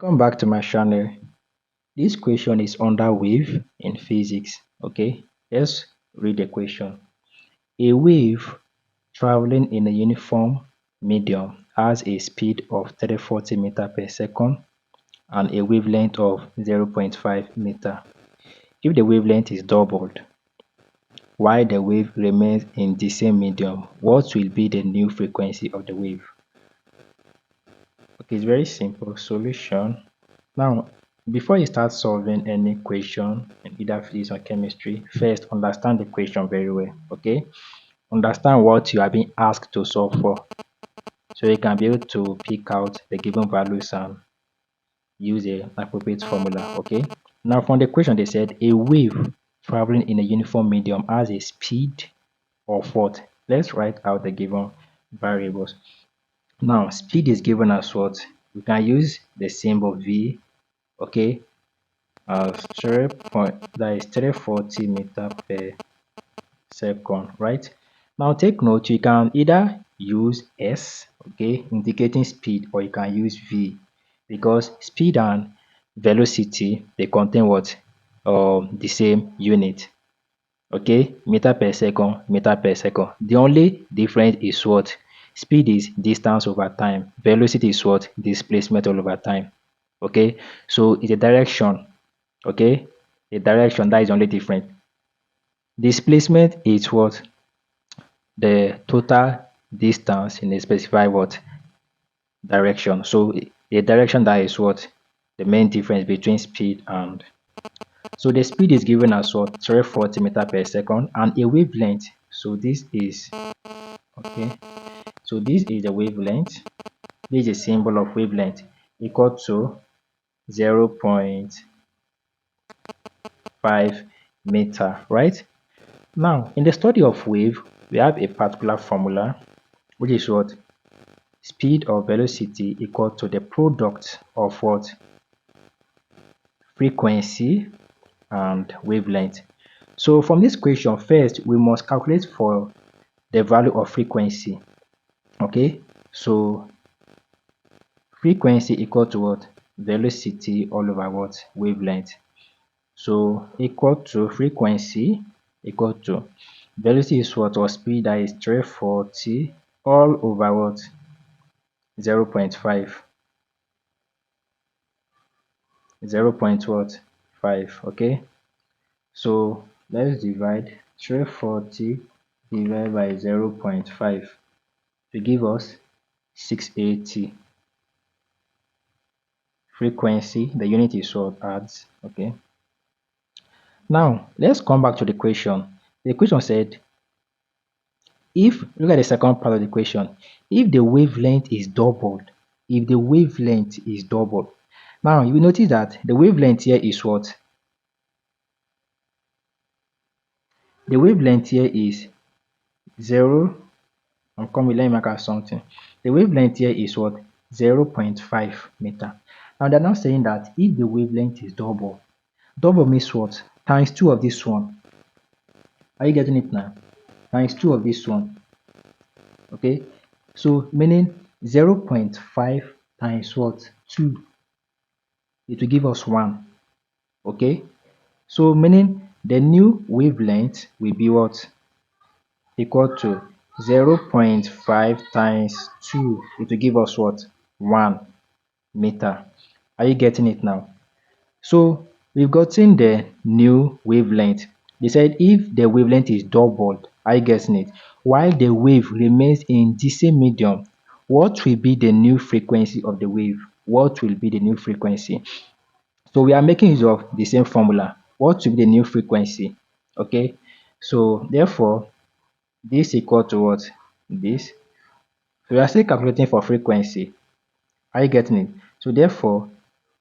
Welcome back to my channel. This question is under wave in physics. Okay, let's read the question. A wave traveling in a uniform medium has a speed of 340 meter per second and a wavelength of 0.5 meter. If the wavelength is doubled while the wave remains in the same medium, what will be the new frequency of the wave? Okay, it's very simple. Solution. Now, before you start solving any question in either physics or chemistry, first understand the question very well. Okay, understand what you are being asked to solve for, so you can be able to pick out the given values and use the appropriate formula. Okay. Now, from the question, they said a wave traveling in a uniform medium has a speed of what? Let's write out the given variables. Now, speed is given as what? We can use the symbol v. Okay, as 3 point, that is 340 meter per second, right? Now take note, you can either use s, okay, indicating speed, or you can use v, because speed and velocity, they contain what? The same unit. Okay, meter per second, meter per second. The only difference is what? Speed is distance over time, velocity is what? Displacement all over time. Okay, so it's a direction. Okay, a direction, that is only different. Displacement is what? The total distance in a specified what? Direction. So a direction, that is what? The main difference between speed and, so the speed is given as what? 340 meter per second, and a wavelength. So this is, okay, so this is the wavelength. This is a symbol of wavelength, equal to 0.5 meter, right? Now, in the study of wave, we have a particular formula, which is what? Speed or velocity equal to the product of what? Frequency and wavelength. So from this question, first we must calculate for the value of frequency. Okay, so frequency equal to what? Velocity all over what? Wavelength. So equal to frequency equal to velocity is what? Or speed, that is 340 all over what? 0.5. 0.5. Okay, so let's divide 340 divided by 0.5 to give us 680. Frequency, the unit is what? Hertz. Okay, now let's come back to the question. The question said, if, look at the second part of the question, if the wavelength is doubled, if the wavelength is doubled, now you will notice that the wavelength here is what? The wavelength here is 0. I'm coming, let me mark out something. The wavelength here is what? 0.5 meter. Now they're now saying that if the wavelength is double, double means what? Times 2 of this one. Are you getting it now? Times 2 of this one. Okay, so meaning 0.5 times what? 2. It will give us 1. Okay, so meaning the new wavelength will be what? Equal to 0.5 times 2. It will give us what? 1 meter. Are you getting it now? So we've gotten the new wavelength. They said if the wavelength is doubled, are you getting it? While the wave remains in the same medium, what will be the new frequency of the wave? What will be the new frequency? So we are making use of the same formula. What will be the new frequency? Okay, so therefore this equal to what? This. So we are still calculating for frequency. Are you getting it? So therefore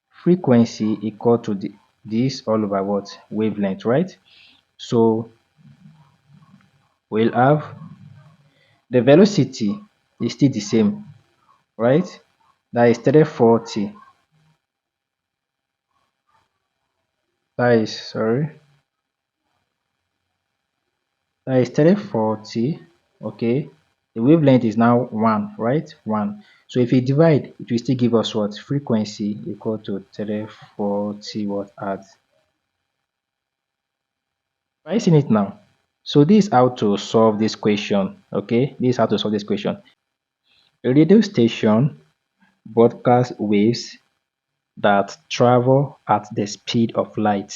frequency equal to this all over what? Wavelength, right? So we'll have the velocity is still the same, right? That is 340. That is, sorry, that is 340. Okay, The wavelength is now 1, right? 1. So if you divide, it will still give us what? Frequency equal to 340 watt hertz. Are you seeing it now? So this is how to solve this question. Okay, this is how to solve this question. A radio station broadcasts waves that travel at the speed of light.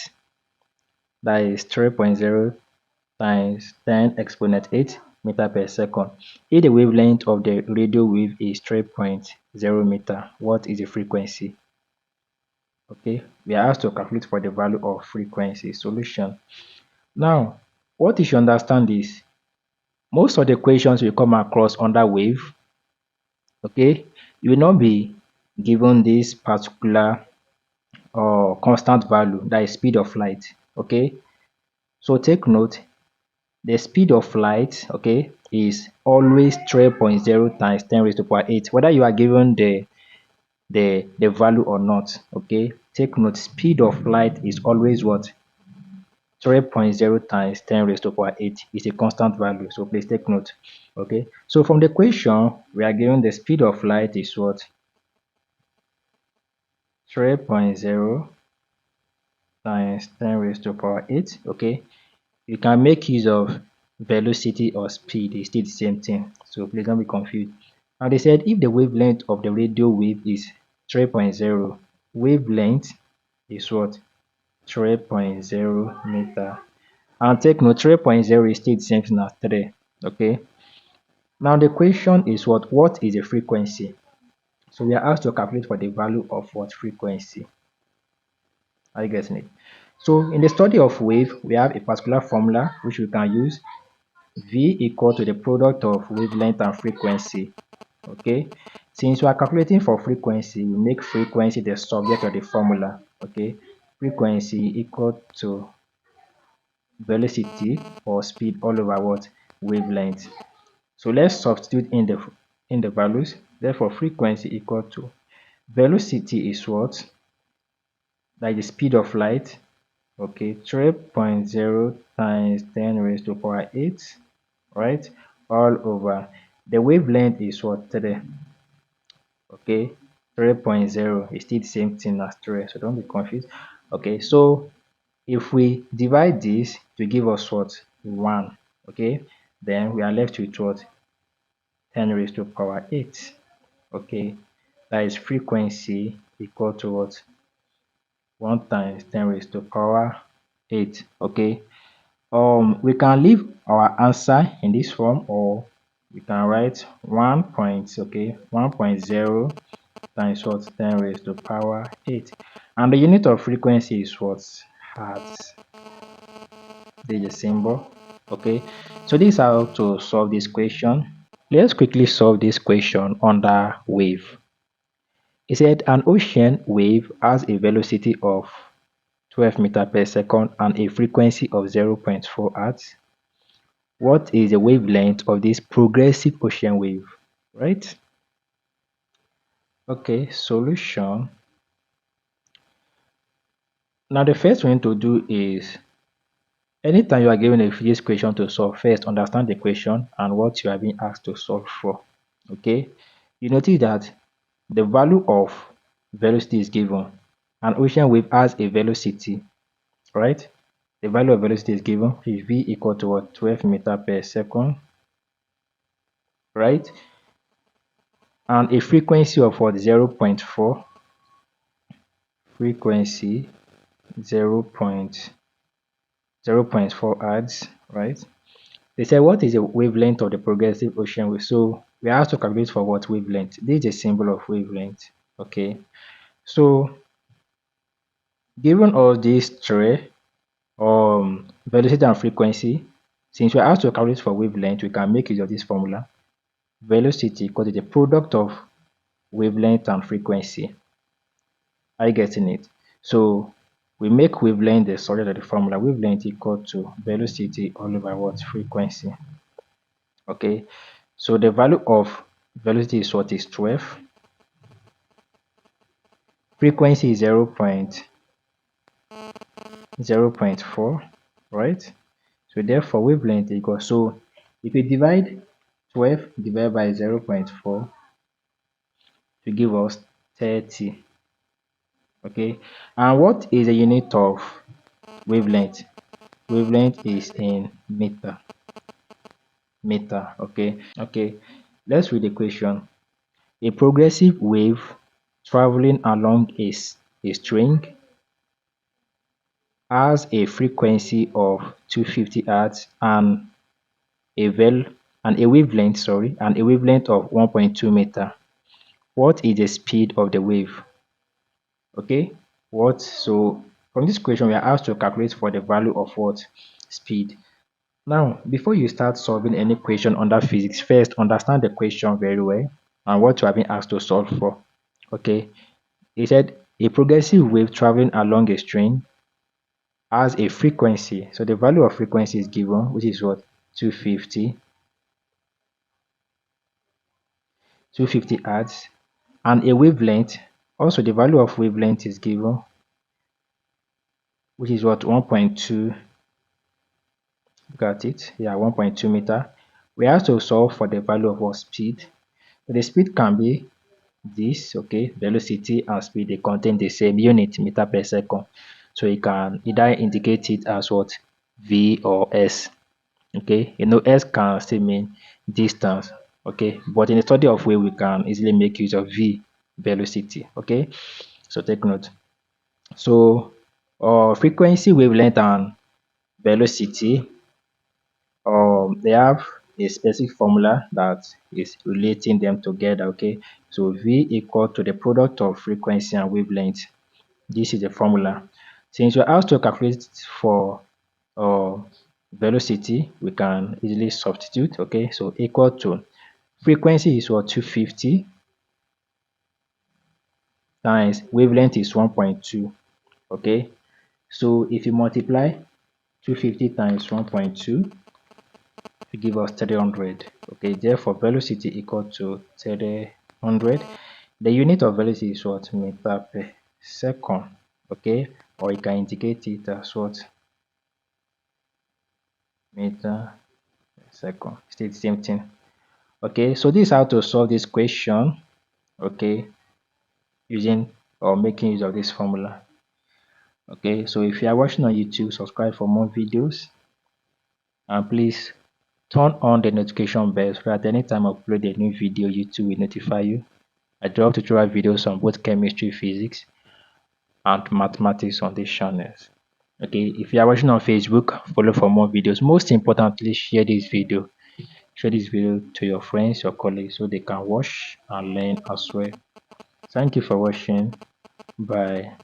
That is 3.0 times 10 exponent 8 meter per second. If the wavelength of the radio wave is 3.0 meter, what is the frequency? Okay, we are asked to calculate for the value of frequency. Solution. Now, what you should understand is most of the questions we come across under wave, okay, you will not be given this particular or constant value, that is speed of light. Okay, so take note, the speed of light, okay, is always 3.0 times 10 raised to power 8, whether you are given the value or not. Okay, take note, speed of light is always what? 3.0 times 10 raised to power 8 is a constant value, so please take note. Okay, so from the question we are given the speed of light is what? 3.0 times 10 raised to power 8. Okay, you can make use of velocity or speed, it's still the same thing, so please don't be confused. Now they said if the wavelength of the radio wave is 3.0, wavelength is what? 3.0 meter. And take note, 3.0 is still the same thing as 3. Okay, now the question is what is the frequency? So we are asked to calculate for the value of what? Frequency. Are you getting it? So in the study of wave, we have a particular formula which we can use. V equal to the product of wavelength and frequency. Okay, since we are calculating for frequency, we make frequency the subject of the formula. Okay, frequency equal to velocity or speed all over what? Wavelength. So let's substitute in the values. Therefore, frequency equal to velocity is what? Like the speed of light. Okay, 3.0 times 10 raised to power 8, right? All over. The wavelength is what? 3. Okay, 3.0 is still the same thing as 3, so don't be confused. Okay, so if we divide this to give us what? 1. Okay, then we are left with what? 10 raised to power 8. Okay, that is frequency equal to what? 1 times 10 raised to power 8. Okay, we can leave our answer in this form, or we can write 1.0 times what? 10 raised to power 8. And the unit of frequency is what? Hertz. This is the symbol. Okay, so this is how to solve this question. Let's quickly solve this question under wave. It said an ocean wave has a velocity of 12 meters per second and a frequency of 0.4 hertz. What is the wavelength of this progressive ocean wave? Right? Okay, solution. Now the first thing to do is anytime you are given a physics question to solve, first understand the question and what you are being asked to solve for. Okay, you notice that the value of velocity is given. An ocean wave has a velocity, right? The value of velocity is given, is v equal to what? 12 meter per second, right? And a frequency of what? 0.4, frequency 0.4 hertz, right? They said what is the wavelength of the progressive ocean wave? So we have to calculate for what? Wavelength. This is a symbol of wavelength. Okay, so given all these three, velocity and frequency, since we are asked to calculate for wavelength, we can make use of this formula. Velocity equal to the product of wavelength and frequency. Are you getting it? So we make wavelength the subject of the formula. Wavelength equal to velocity all over what? Frequency. Okay, so the value of velocity is what? Is 12. Frequency is 0.4, right? So therefore wavelength equals, so if you divide 12 divided by 0.4 to give us 30. Okay, and what is the unit of wavelength? Wavelength is in meter. Okay, let's read the question. A progressive wave traveling along a string has a frequency of 250 hertz and a vel and a wavelength, of 1.2 meter. What is the speed of the wave? Okay, so from this question we are asked to calculate for the value of what? Speed. Now, before you start solving any question under physics, first understand the question very well and what you have been asked to solve for. Okay, he said a progressive wave traveling along a string has a frequency. So the value of frequency is given, which is what? 250, 250 hertz, and a wavelength. Also, the value of wavelength is given, which is what? 1.2. Got it? Yeah, 1.2 meter. We have to solve for the value of our speed. So the speed can be this, okay? Velocity and speed, they contain the same unit, meter per second. So you can either indicate it as what? V or S. Okay, S can still mean distance. Okay, but in the study of wave, we can easily make use of V, velocity. Okay, so take note. So frequency, wavelength, and velocity, they have a specific formula that is relating them together. Okay, so V equal to the product of frequency and wavelength. This is the formula. Since we're asked to calculate for uh, velocity, we can easily substitute. Okay, so equal to frequency is what? 250 times wavelength is 1.2. Okay, so if you multiply 250 times 1.2 to give us 300. Okay, therefore velocity equal to 300. The unit of velocity is what? Meter per second. Okay, or you can indicate it as what? Meter per second. Still the same thing. Okay, so this is how to solve this question. Okay, using or making use of this formula. Okay, so if you are watching on YouTube, subscribe for more videos, and please turn on the notification bell so that anytime I upload a new video, YouTube will notify you. I drop tutorial videos on both chemistry, physics, and mathematics on these channels. Okay, if you are watching on Facebook, follow for more videos. Most importantly, share this video. Share this video to your friends, your colleagues, so they can watch and learn as well. Thank you for watching. Bye.